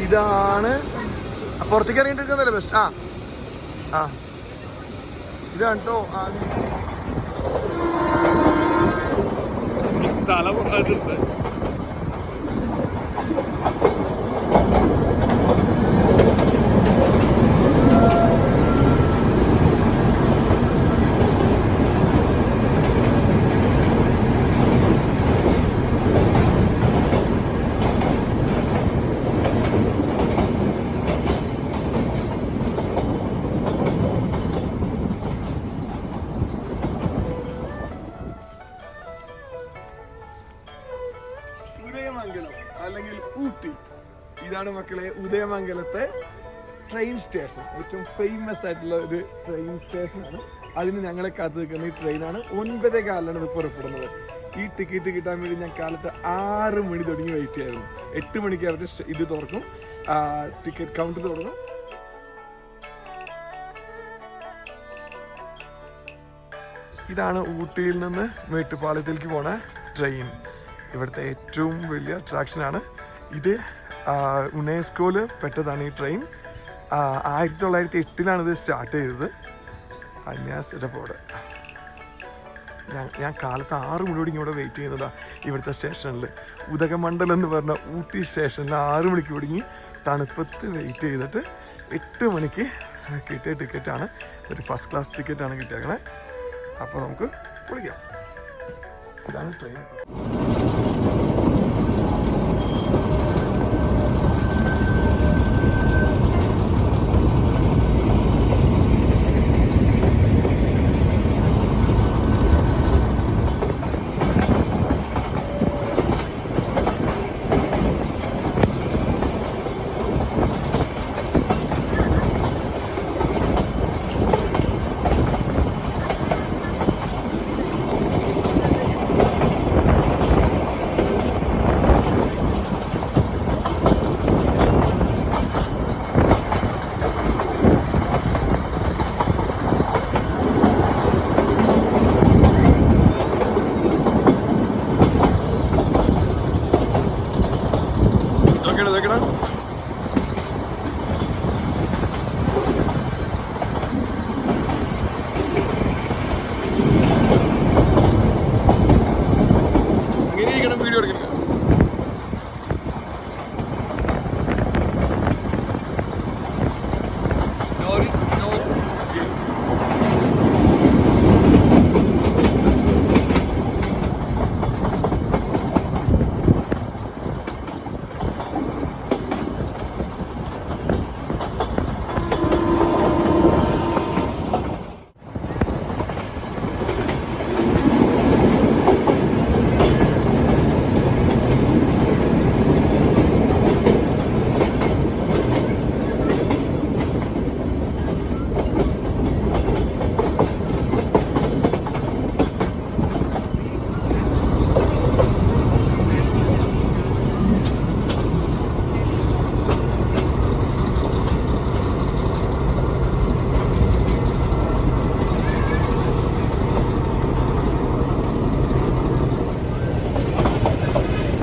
ഇതാണ് പുറത്തേക്ക് ഇറങ്ങിയിട്ടിരിക്കുന്നല്ലേ ബെസ്റ്റ്. ഇതാണ് കേട്ടോ തല പുറത്തുണ്ട്. ഉദയമംഗലം അല്ലെങ്കിൽ ഊട്ടി, ഇതാണ് മക്കളെ ഉദയമംഗലത്തെ ട്രെയിൻ സ്റ്റേഷൻ. ഏറ്റവും ഫേമസ് ആയിട്ടുള്ള ഒരു ട്രെയിൻ സ്റ്റേഷനാണ്. അതിന് ഞങ്ങളെ കാത്തു നിൽക്കുന്ന ഈ ട്രെയിനാണ്. 9:15 ഇത് പുറപ്പെടുന്നത്. ഈ ടിക്കറ്റ് കിട്ടാൻ വേണ്ടി ഞാൻ കാലത്ത് 6 മണി തുടങ്ങി വെയിറ്റ് ചെയ്യായിരുന്നു. 8 മണിക്ക് അവരുടെ ഇത് തുറക്കും, ടിക്കറ്റ് കൗണ്ടർ തുറക്കും. ഇതാണ് ഊട്ടിയിൽ നിന്ന് മേട്ടുപ്പാളയത്തിലേക്ക് പോണ ട്രെയിൻ. ഇവിടുത്തെ ഏറ്റവും വലിയ അട്രാക്ഷനാണ് ഇത്. യുനെസ്കോയിൽ പെട്ടതാണ് ഈ ട്രെയിൻ. 1908 ഇത് സ്റ്റാർട്ട് ചെയ്തത്. അന്യാസിയുടെ ബോർഡ്. ഞാൻ കാലത്ത് 6 മണിയോട് ഇങ്ങോട്ട് വെയിറ്റ് ചെയ്യുന്നതാണ് ഇവിടുത്തെ സ്റ്റേഷനിൽ. ഉദകമണ്ഡലം എന്ന് പറഞ്ഞ ഊട്ടി സ്റ്റേഷനിൽ 6 മണിക്ക് തുടങ്ങി തണുപ്പത്ത് വെയിറ്റ് ചെയ്തിട്ട് 8 മണിക്ക് കിട്ടിയ ടിക്കറ്റാണ്. ഒരു ഫസ്റ്റ് ക്ലാസ് ടിക്കറ്റാണ് കിട്ടിയേക്കണേ. അപ്പോൾ നമുക്ക് വിളിക്കാം. ഇതാണ് ട്രെയിൻ.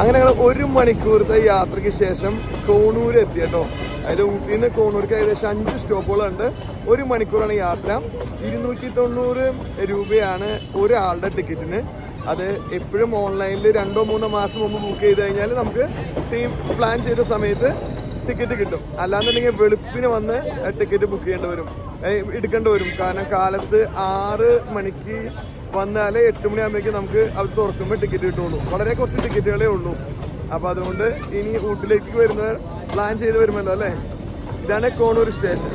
അങ്ങനെ ഞങ്ങൾ 1 മണിക്കൂറത്തെ യാത്രയ്ക്ക് ശേഷം കോണൂർ എത്തി കേട്ടോ. അതായത് ഊട്ടിയിൽ നിന്ന് കോണൂർക്ക് ഏകദേശം 5 സ്റ്റോപ്പുകളുണ്ട്. 1 മണിക്കൂറാണ് യാത്ര. 290 രൂപയാണ് ഒരാളുടെ ടിക്കറ്റിന്. അത് എപ്പോഴും ഓൺലൈനിൽ 2-3 മാസം മുമ്പ് ബുക്ക് ചെയ്ത് കഴിഞ്ഞാൽ നമുക്ക് ടീം പ്ലാൻ ചെയ്ത സമയത്ത് ടിക്കറ്റ് കിട്ടും. അല്ലാന്നുണ്ടെങ്കിൽ വെളുപ്പിന് വന്ന് ടിക്കറ്റ് ബുക്ക് എടുക്കേണ്ടി വരും. കാരണം കാലത്ത് 6 മണിക്ക് വന്നാൽ 8 മണിയാകുമ്പോഴേക്കും നമുക്ക് അത് തുറക്കുമ്പോൾ ടിക്കറ്റ് കിട്ടുള്ളൂ. വളരെ കുറച്ച് ടിക്കറ്റുകളേ ഉള്ളൂ. അപ്പോൾ അതുകൊണ്ട് ഇനി ഊട്ടിലേക്ക് വരുന്നവർ പ്ലാൻ ചെയ്ത് വരുമല്ലോ അല്ലേ. ഇതാണ് കോണൂർ സ്റ്റേഷൻ.